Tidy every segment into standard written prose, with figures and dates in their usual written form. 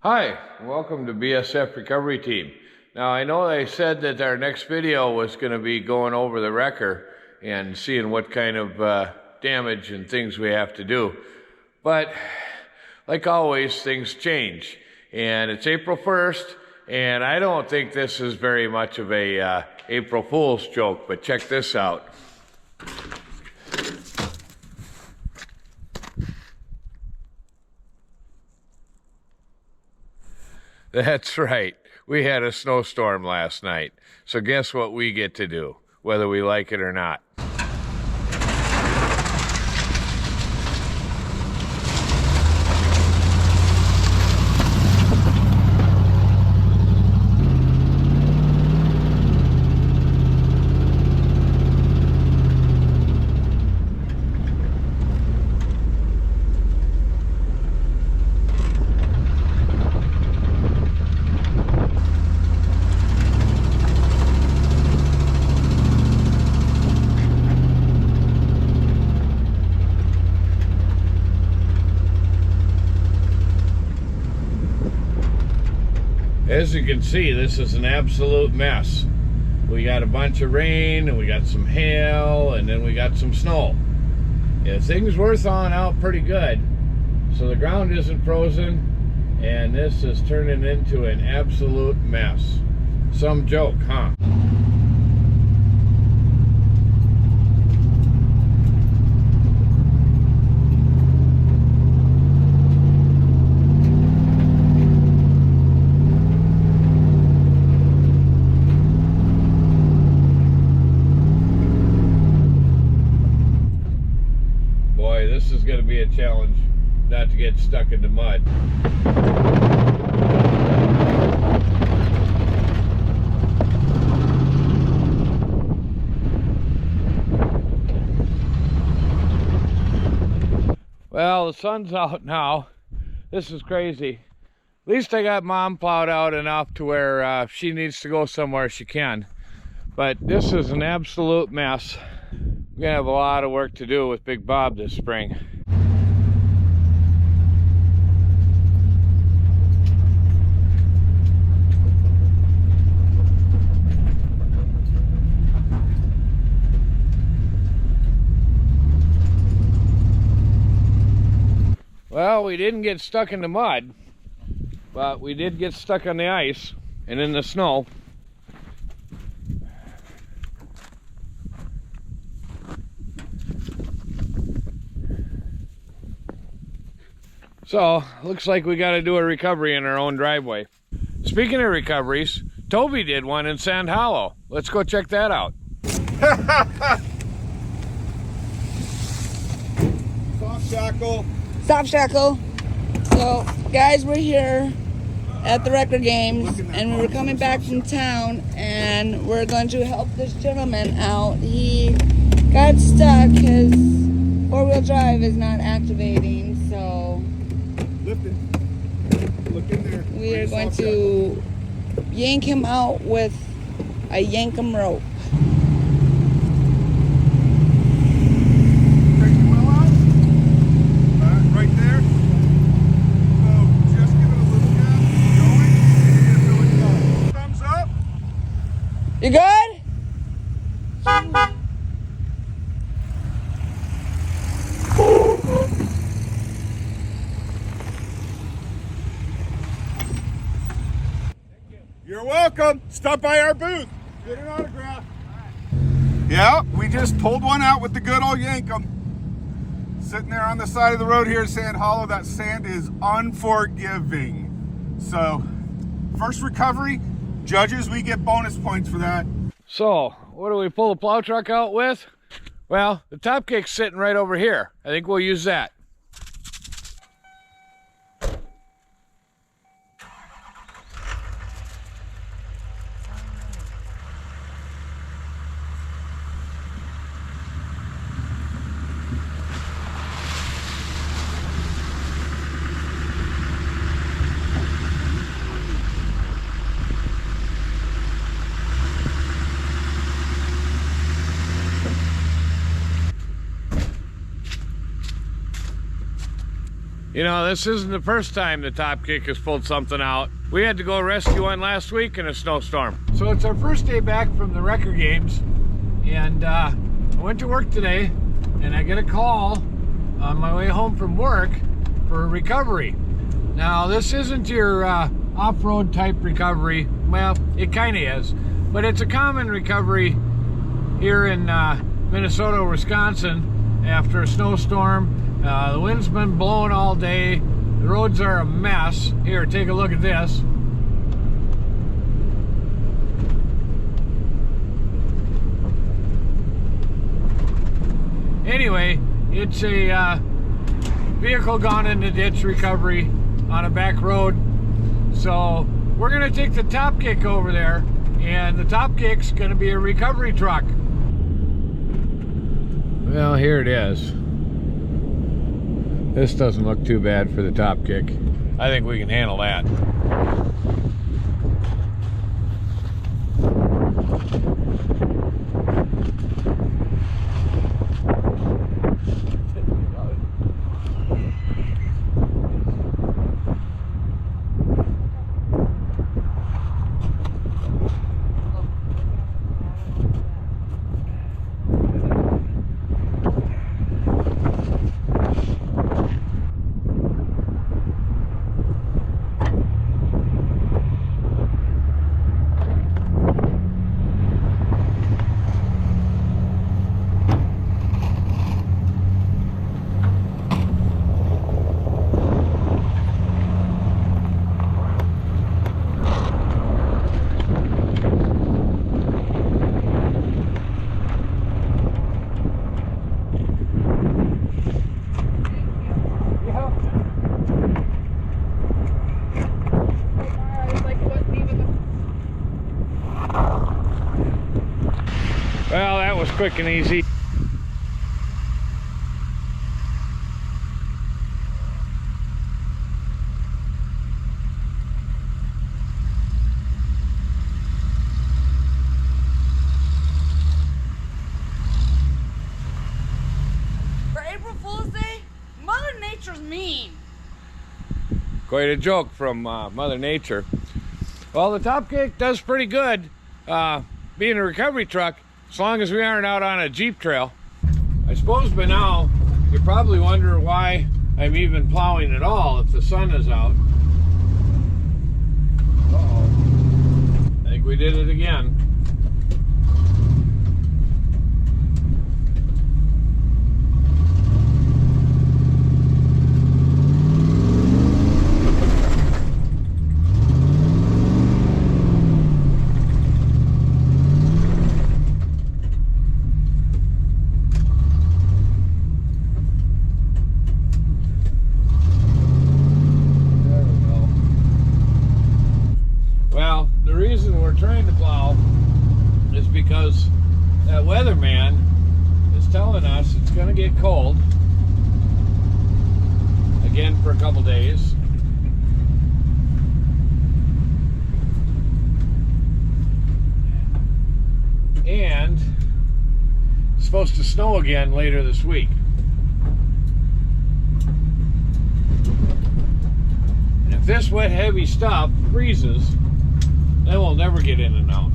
Hi, welcome to BSF Recovery Team. Now I know they said that our next video was going to be going over the wrecker and seeing what kind of damage and things we have to do. But like always, things change. And it's April 1st, and I don't think this is very much of a April Fool's joke, but check this out. That's right. We had a snowstorm last night. So guess what we get to do, whether we like it or not. As you can see, this is an absolute mess. We got a bunch of rain, and we got some hail, and then we got some snow. Yeah, things were thawing out pretty good, so the ground isn't frozen, and this is turning into an absolute mess. Some joke, huh? This is going to be a challenge not to get stuck in the mud. Well, the sun's out now. This is crazy. At least I got Mom plowed out enough to where if she needs to go somewhere, she can. But this is an absolute mess. We're gonna have a lot of work to do with Big Bob this spring. Well, we didn't get stuck in the mud, but we did get stuck on the ice and in the snow. So, looks like we got to do a recovery in our own driveway. Speaking of recoveries, Toby did one in Sand Hollow. Let's go check that out. Soft shackle. Soft shackle. So, guys, we're here at the record games, and we were coming back from town, and we're going to help this gentleman out. He got stuck. His four-wheel drive is not activating, so Lifting. Look in there. we are going to yank him out with a yankum rope. Take the wheel out. Right there. So just give it a little gap. Going until it goes. Thumbs up. You good? You're welcome. Stop by our booth. Get an autograph. Yeah, we just pulled one out with the good old Yankum. Sitting there on the side of the road here in Sand Hollow. That sand is unforgiving. So, first recovery, judges, we get bonus points for that. So, what do we pull the plow truck out with? Well, the top kick's sitting right over here. I think we'll use that. You know, this isn't the first time the Top Kick has pulled something out. We had to go rescue one last week in a snowstorm. So it's our first day back from the Wrecker Games, and I went to work today, and I get a call on my way home from work for a recovery. Now, this isn't your off-road type recovery. Well, it kind of is, but it's a common recovery here in Minnesota, Wisconsin after a snowstorm. The wind's been blowing all day. The roads are a mess. Here, take a look at this. Anyway, it's a vehicle gone in the ditch recovery on a back road. So we're gonna take the Top Kick over there, and the Top Kick's gonna be a recovery truck. Well, here it is. This doesn't look too bad for the Top Kick. I think we can handle that. Well, that was quick and easy. For April Fool's Day, Mother Nature's mean. Quite a joke from Mother Nature. Well, the Top Kick does pretty good being a recovery truck, as long as we aren't out on a Jeep trail. I suppose by now you're probably wondering why I'm even plowing at all if the sun is out. Uh-oh. I think we did it again. Trying to plow is because that weatherman is telling us it's going to get cold again for a couple days, and it's supposed to snow again later this week. And if this wet heavy stuff freezes, then we'll never get in and out.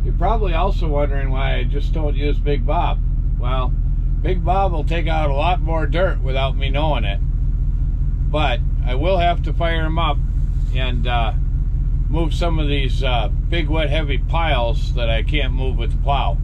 You're probably also wondering why I just don't use Big Bob. Well, Big Bob will take out a lot more dirt without me knowing it. But I will have to fire him up and move some of these big wet heavy piles that I can't move with the plow.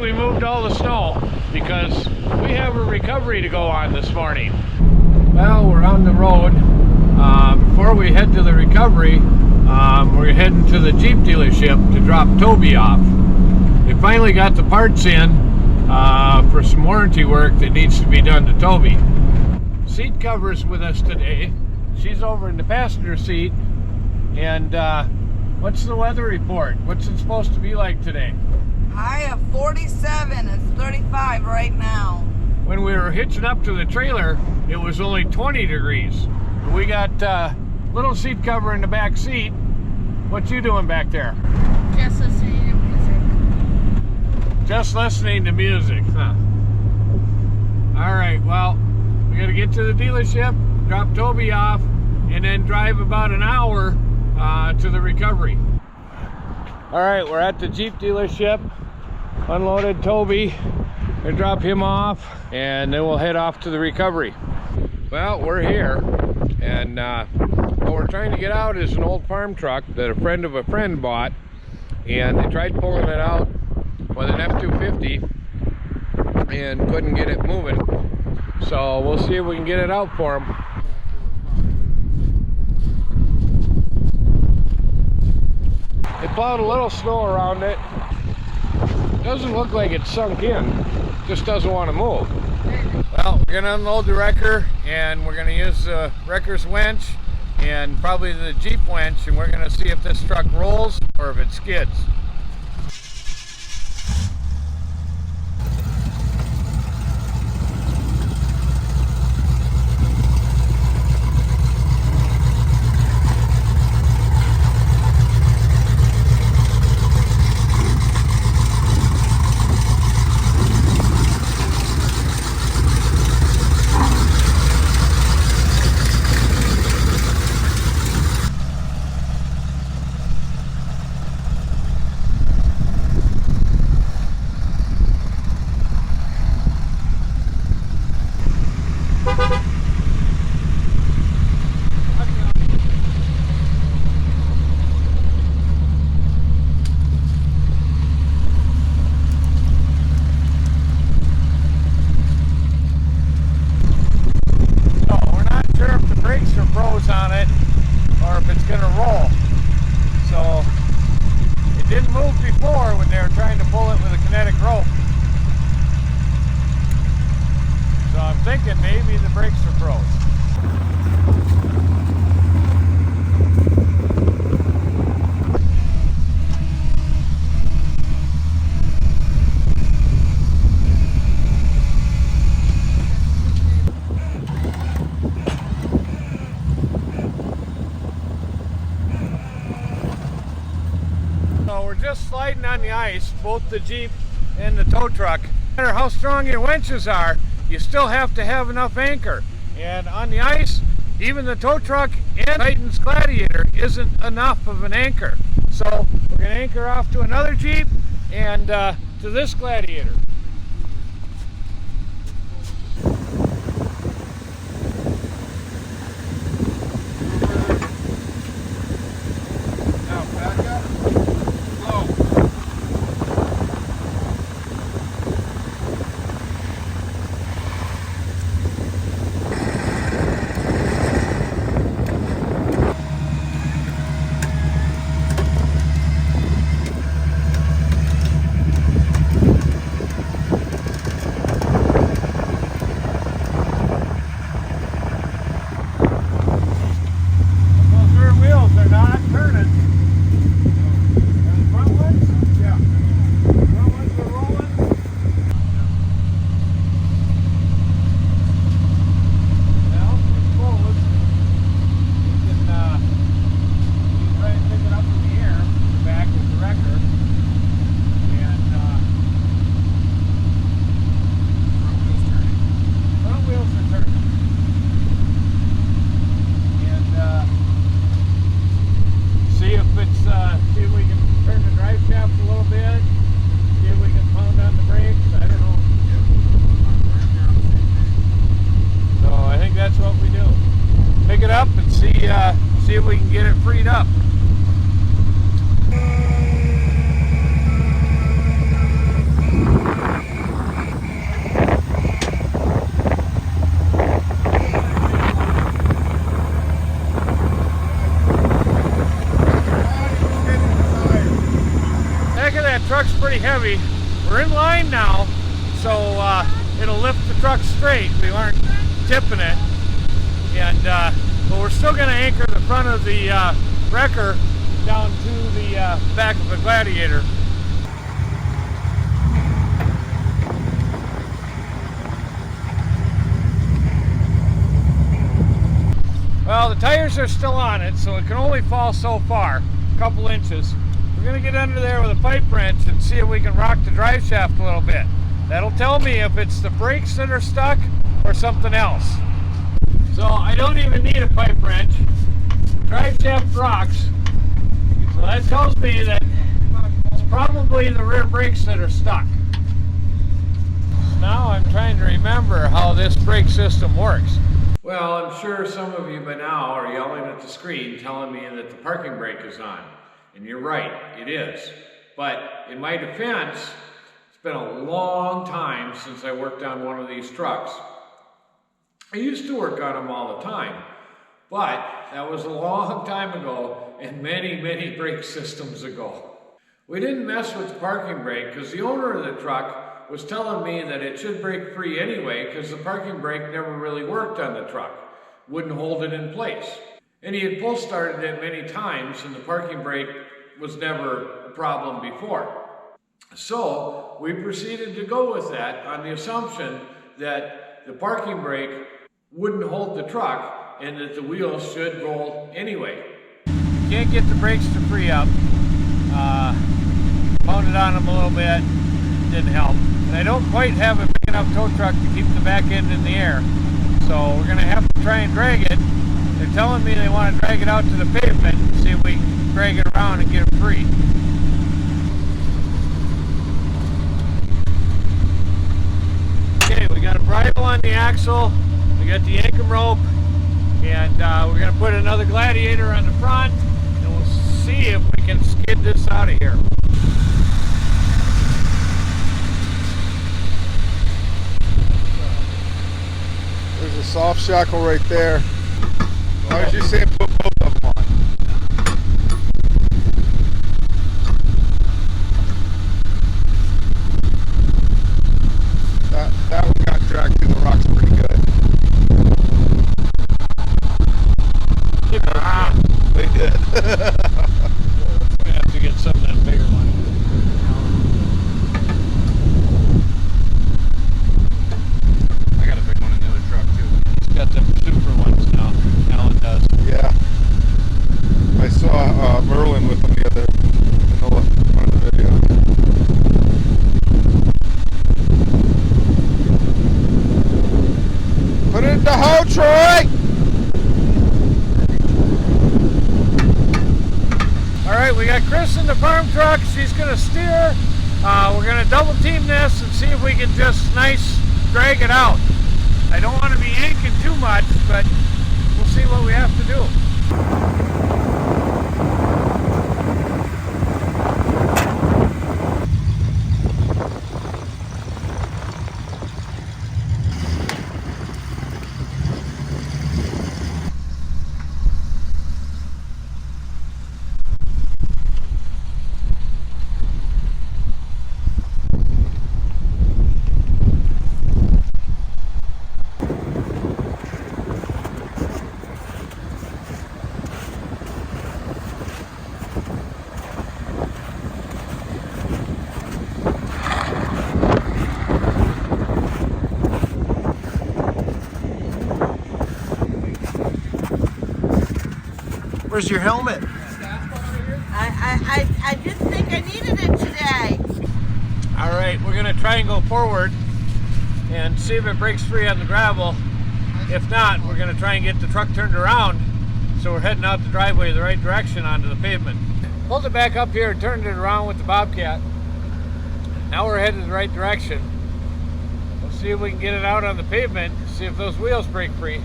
we moved all the snow because we have a recovery to go on this morning. Well, we're on the road. Before we head to the recovery, we're heading to the Jeep dealership to drop Toby off. They finally got the parts in for some warranty work that needs to be done to Toby. Seat cover's with us today. She's over in the passenger seat. And what's the weather report? What's it supposed to be like today? High of 47. It's 35 right now. When we were hitching up to the trailer, it was only 20 degrees. We got little seat cover in the back seat. What you doing back there? Just listening to music. Just listening to music, huh? All right, well, we got to get to the dealership, drop Toby off, and then drive about an hour to the recovery. All right, we're at the Jeep dealership. Unloaded Toby. We'll drop him off, and then we'll head off to the recovery. Well, we're here, and what we're trying to get out is an old farm truck that a friend of a friend bought, and they tried pulling it out with an F-250 and couldn't get it moving. So we'll see if we can get it out for them. They plowed a little snow around it. Doesn't look like it's sunk in, just doesn't want to move. Well, we're gonna unload the wrecker, and we're gonna use the wrecker's winch and probably the Jeep winch, and we're gonna see if this truck rolls or if it skids. On it or if it's gonna roll. So it didn't move before when they were trying to pull it with a kinetic rope. So I'm thinking maybe the brakes are froze. Just sliding on the ice, both the Jeep and the tow truck. No matter how strong your winches are, you still have to have enough anchor. And on the ice, even the tow truck and Titan's Gladiator isn't enough of an anchor. So we're going to anchor off to another Jeep and to this Gladiator. See if we can get it freed up. pretty heavy. We're in line now, so it'll lift the truck straight. We aren't tipping it, and but we're still going to anchor the front of the wrecker down to the back of the Gladiator. Well, the tires are still on it, so it can only fall so far, a couple inches. We're going to get under there with a pipe wrench and see if we can rock the drive shaft a little bit. That'll tell me if it's the brakes that are stuck or something else. So I don't even need a pipe wrench. Drive shaft rocks. So that tells me that it's probably the rear brakes that are stuck. Now I'm trying to remember how this brake system works. Well, I'm sure some of you by now are yelling at the screen telling me that the parking brake is on. And you're right, it is. But in my defense, it's been a long time since I worked on one of these trucks. I used to work on them all the time, but that was a long time ago and many, many brake systems ago. We didn't mess with the parking brake because the owner of the truck was telling me that it should break free anyway because the parking brake never really worked on the truck. Wouldn't hold it in place. And he had pull started it many times and the parking brake was never a problem before. So we proceeded to go with that on the assumption that the parking brake wouldn't hold the truck and that the wheels should roll anyway. Can't get the brakes to free up. Pounded on them a little bit, didn't help. And I don't quite have a big enough tow truck to keep the back end in the air. So we're gonna have to try and drag it. They're telling me they want to drag it out to the pavement and see if we can drag it around and get it free. Okay, we got a bridle on the axle, we got the anchor rope, and we're gonna put another Gladiator on the front, and we'll see if we can skid this out of here. There's a soft shackle right there. Why did you say put both of them on? That one got dragged through the rocks pretty good. They did. We have to get some of that bigger one. I got a big one in the other truck too. He's got them super ones now. Alan does. Yeah. I saw Merlin with them the other in the one of the video. Put it in the hole, Troy! Alright, we got Chris in the farm truck. She's going to steer. We're going to double team this and see if we can just drag it out. I don't want to be yanking too much, but we'll see what we have to do. Where's your helmet? I didn't think I needed it today. All right, we're going to try and go forward and see if it breaks free on the gravel. If not, we're going to try and get the truck turned around so we're heading out the driveway the right direction onto the pavement. Pulled it back up here and turned it around with the Bobcat. Now we're headed the right direction. Let's see if we can get it out on the pavement, see if those wheels break free.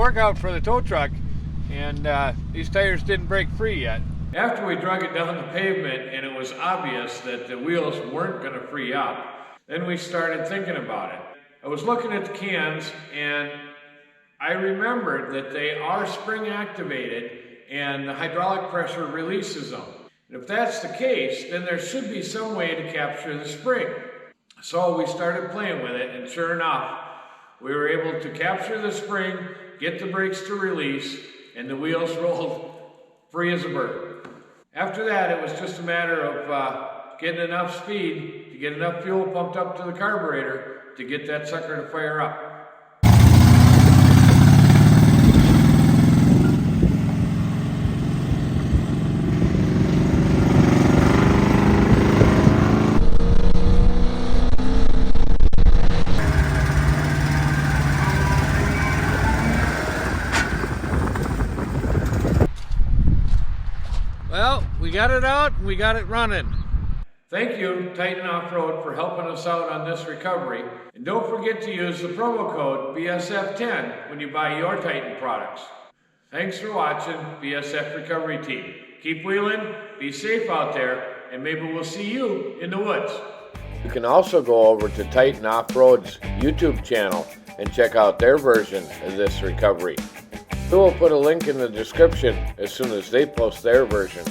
workout for the tow truck, and these tires didn't break free yet. After we drug it down the pavement and it was obvious that the wheels weren't going to free up, then we started thinking about it. I was looking at the cans and I remembered that they are spring activated and the hydraulic pressure releases them. And if that's the case, then there should be some way to capture the spring. So we started playing with it, and sure enough, we were able to capture the spring, get the brakes to release, and the wheels rolled free as a bird. After that, it was just a matter of getting enough speed to get enough fuel pumped up to the carburetor to get that sucker to fire up. Well, we got it out and we got it running. Thank you, Titan Off-Road, for helping us out on this recovery. And don't forget to use the promo code BSF10 when you buy your Titan products. Thanks for watching, BSF Recovery Team. Keep wheeling, be safe out there, and maybe we'll see you in the woods. You can also go over to Titan Off-Road's YouTube channel and check out their version of this recovery. We will put a link in the description as soon as they post their version.